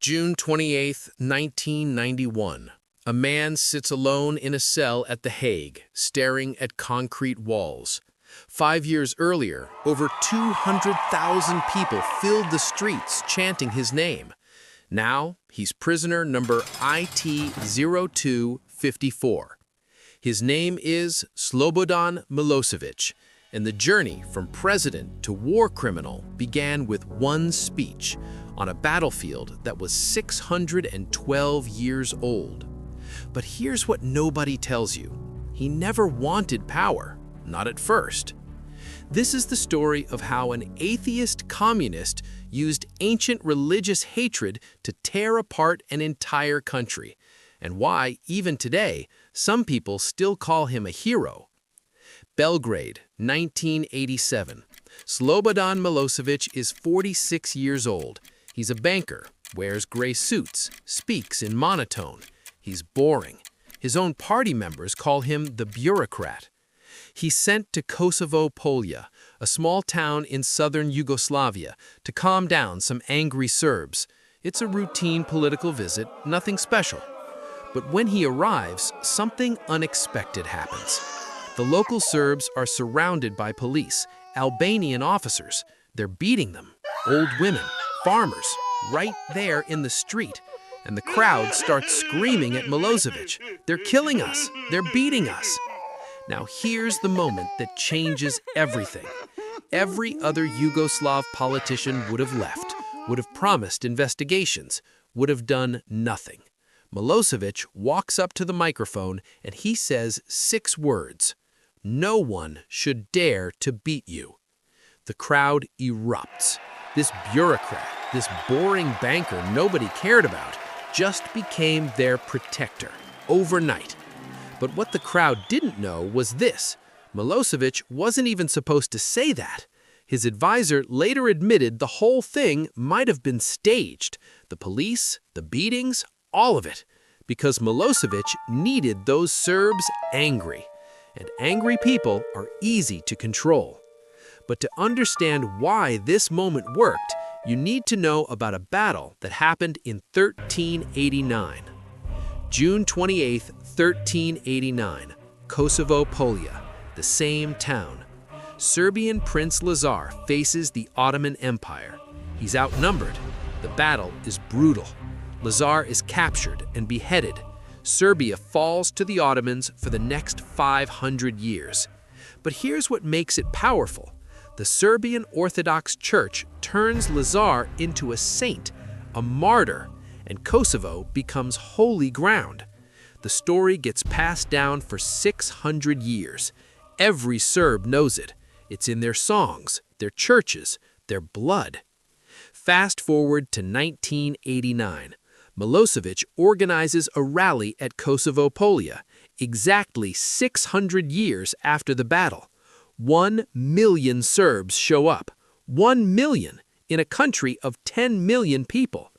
June 28, 1991. A man sits alone in a cell at The Hague, staring at concrete walls. 5 years earlier, over 200,000 people filled the streets chanting his name. Now, he's prisoner number IT-0254. His name is Slobodan Milošević, and the journey from president to war criminal began with one speech on a battlefield that was 612 years old. But here's what nobody tells you. He never wanted power, not at first. This is the story of how an atheist communist used ancient religious hatred to tear apart an entire country, and why, even today, some people still call him a hero. Belgrade, 1987. Slobodan Milošević is 46 years old. He's a banker, wears gray suits, speaks in monotone. He's boring. His own party members call him the bureaucrat. He's sent to Kosovo Polje, a small town in southern Yugoslavia, to calm down some angry Serbs. It's a routine political visit, nothing special. But when he arrives, something unexpected happens. The local Serbs are surrounded by police, Albanian officers. They're beating them, old women, farmers, right there in the street. And the crowd starts screaming at Milosevic. They're killing us. They're beating us. Now here's the moment that changes everything. Every other Yugoslav politician would have left, would have promised investigations, would have done nothing. Milosevic walks up to the microphone and he says 6 words. No one should dare to beat you. The crowd erupts. This bureaucrat, this boring banker nobody cared about, just became their protector, overnight. But what the crowd didn't know was this. Milosevic wasn't even supposed to say that. His advisor later admitted the whole thing might have been staged. The police, the beatings, all of it. Because Milosevic needed those Serbs angry. And angry people are easy to control. But to understand why this moment worked, you need to know about a battle that happened in 1389. June 28, 1389, Kosovo Polje, the same town. Serbian Prince Lazar faces the Ottoman Empire. He's outnumbered. The battle is brutal. Lazar is captured and beheaded. Serbia falls to the Ottomans for the next 500 years. But here's what makes it powerful. The Serbian Orthodox Church turns Lazar into a saint, a martyr, and Kosovo becomes holy ground. The story gets passed down for 600 years. Every Serb knows it. It's in their songs, their churches, their blood. Fast forward to 1989. Milosevic organizes a rally at Kosovo Polje, exactly 600 years after the battle. 1 million Serbs show up. 1 million in a country of 10 million people.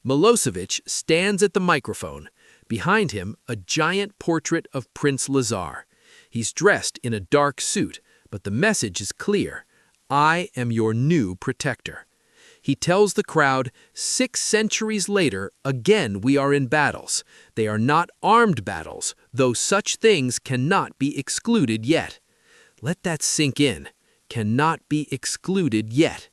Milosevic stands at the microphone. Behind him, a giant portrait of Prince Lazar. He's dressed in a dark suit, but the message is clear. I am your new protector. He tells the crowd, 6 centuries later, again we are in battles. They are not armed battles, though such things cannot be excluded yet. Let that sink in. Cannot be excluded yet.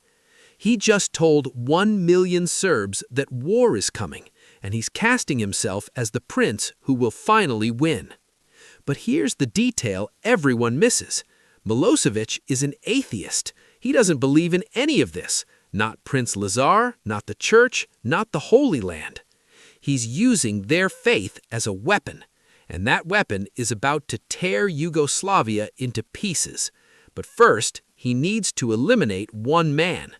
He just told 1 million Serbs that war is coming, and he's casting himself as the prince who will finally win. But here's the detail everyone misses. Milosevic is an atheist. He doesn't believe in any of this. Not Prince Lazar, not the church, not the Holy Land. He's using their faith as a weapon. And that weapon is about to tear Yugoslavia into pieces. But first, he needs to eliminate one man.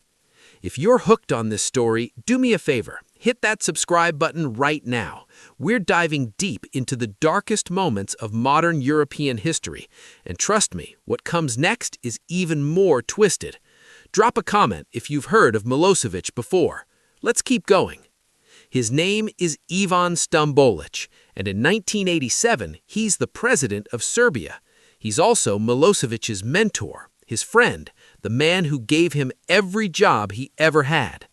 If you're hooked on this story, do me a favor. Hit that subscribe button right now. We're diving deep into the darkest moments of modern European history. And trust me, what comes next is even more twisted. Drop a comment if you've heard of Milosevic before. Let's keep going. His name is Ivan Stambolić, and in 1987, he's the president of Serbia. He's also Milosevic's mentor, his friend, the man who gave him every job he ever had.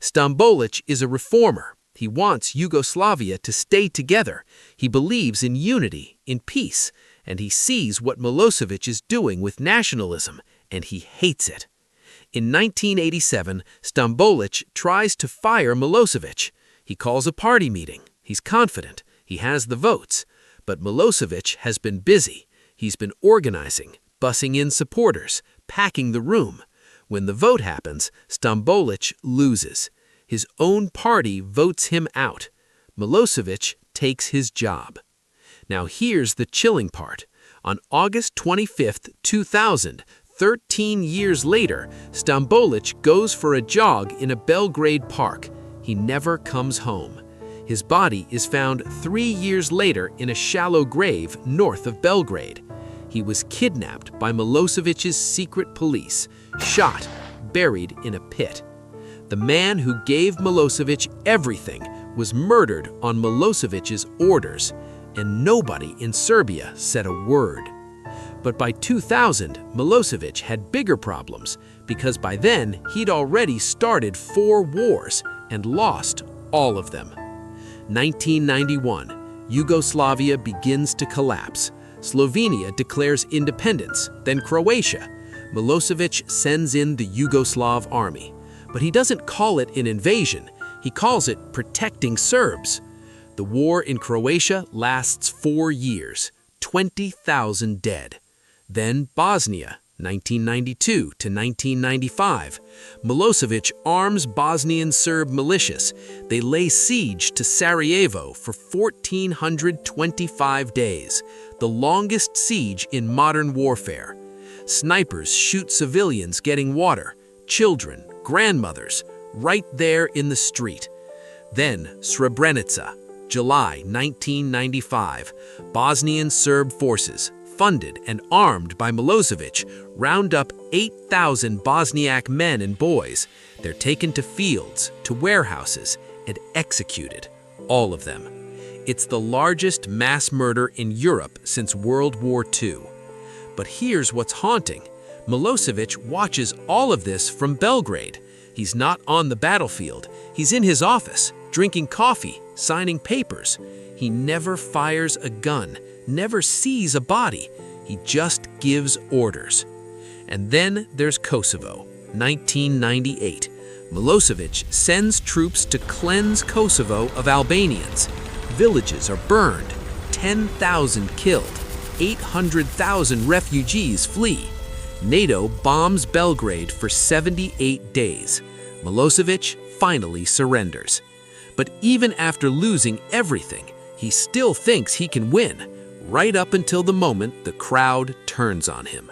Stambolić is a reformer. He wants Yugoslavia to stay together. He believes in unity, in peace, and he sees what Milosevic is doing with nationalism, and he hates it. In 1987, Stambolić tries to fire Milosevic. He calls a party meeting. He's confident. He has the votes. But Milosevic has been busy. He's been organizing, bussing in supporters, packing the room. When the vote happens, Stambolić loses. His own party votes him out. Milosevic takes his job. Now here's the chilling part. On August 25, 2000, 13 years later, Stambolić goes for a jog in a Belgrade park. He never comes home. His body is found 3 years later in a shallow grave north of Belgrade. He was kidnapped by Milosevic's secret police, shot, buried in a pit. The man who gave Milosevic everything was murdered on Milosevic's orders, and nobody in Serbia said a word. But by 2000, Milosevic had bigger problems because by then he'd already started 4 wars and lost all of them. 1991, Yugoslavia begins to collapse. Slovenia declares independence, then Croatia. Milosevic sends in the Yugoslav army. But he doesn't call it an invasion. He calls it protecting Serbs. The war in Croatia lasts 4 years, 20,000 dead. Then Bosnia, 1992 to 1995. Milosevic arms Bosnian Serb militias. They lay siege to Sarajevo for 1,425 days, the longest siege in modern warfare. Snipers shoot civilians getting water, children, grandmothers, right there in the street. Then Srebrenica, July 1995. Bosnian Serb forces, funded and armed by Milosevic, round up 8,000 Bosniak men and boys. They're taken to fields, to warehouses, and executed, all of them. It's the largest mass murder in Europe since World War II. But here's what's haunting. Milosevic watches all of this from Belgrade. He's not on the battlefield. He's in his office, drinking coffee, signing papers. He never fires a gun, never sees a body. He just gives orders. And then there's Kosovo, 1998. Milosevic sends troops to cleanse Kosovo of Albanians. Villages are burned, 10,000 killed, 800,000 refugees flee. NATO bombs Belgrade for 78 days. Milosevic finally surrenders. But even after losing everything, he still thinks he can win, right up until the moment the crowd turns on him.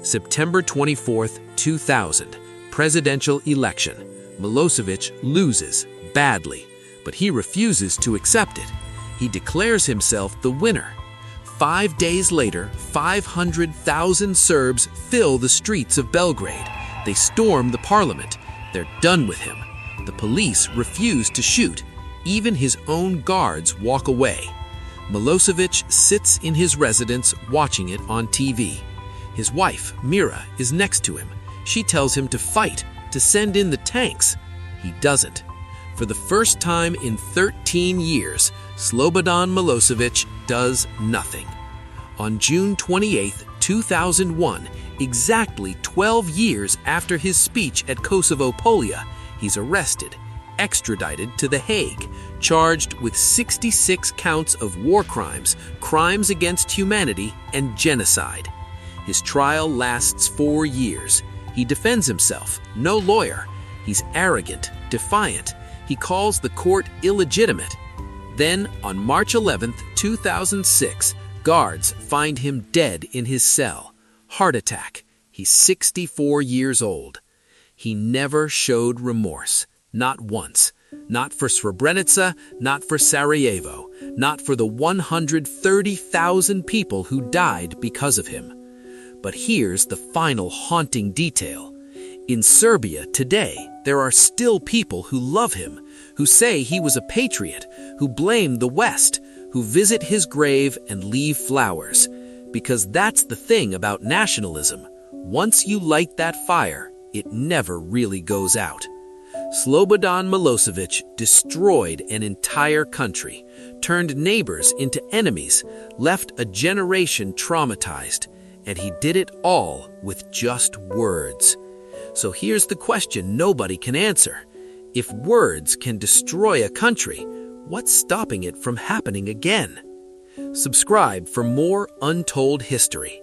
September 24, 2000, presidential election. Milosevic loses badly, but he refuses to accept it. He declares himself the winner. 5 days later, 500,000 Serbs fill the streets of Belgrade. They storm the parliament. They're done with him. The police refuse to shoot. Even his own guards walk away. Milosevic sits in his residence watching it on TV. His wife, Mira, is next to him. She tells him to fight, to send in the tanks. He doesn't. For the first time in 13 years, Slobodan Milošević does nothing. On June 28, 2001, exactly 12 years after his speech at Kosovo Polje, he's arrested, extradited to The Hague, charged with 66 counts of war crimes, crimes against humanity, and genocide. His trial lasts 4 years. He defends himself, no lawyer. He's arrogant, defiant. He calls the court illegitimate. Then, on March 11, 2006, guards find him dead in his cell. Heart attack. He's 64 years old. He never showed remorse. Not once. Not for Srebrenica, not for Sarajevo, not for the 130,000 people who died because of him. But here's the final haunting detail. In Serbia today, there are still people who love him, who say he was a patriot, who blame the West, who visit his grave and leave flowers. Because that's the thing about nationalism. Once you light that fire, it never really goes out. Slobodan Milošević destroyed an entire country, turned neighbors into enemies, left a generation traumatized, and he did it all with just words. So here's the question nobody can answer. If words can destroy a country, what's stopping it from happening again? Subscribe for more untold history.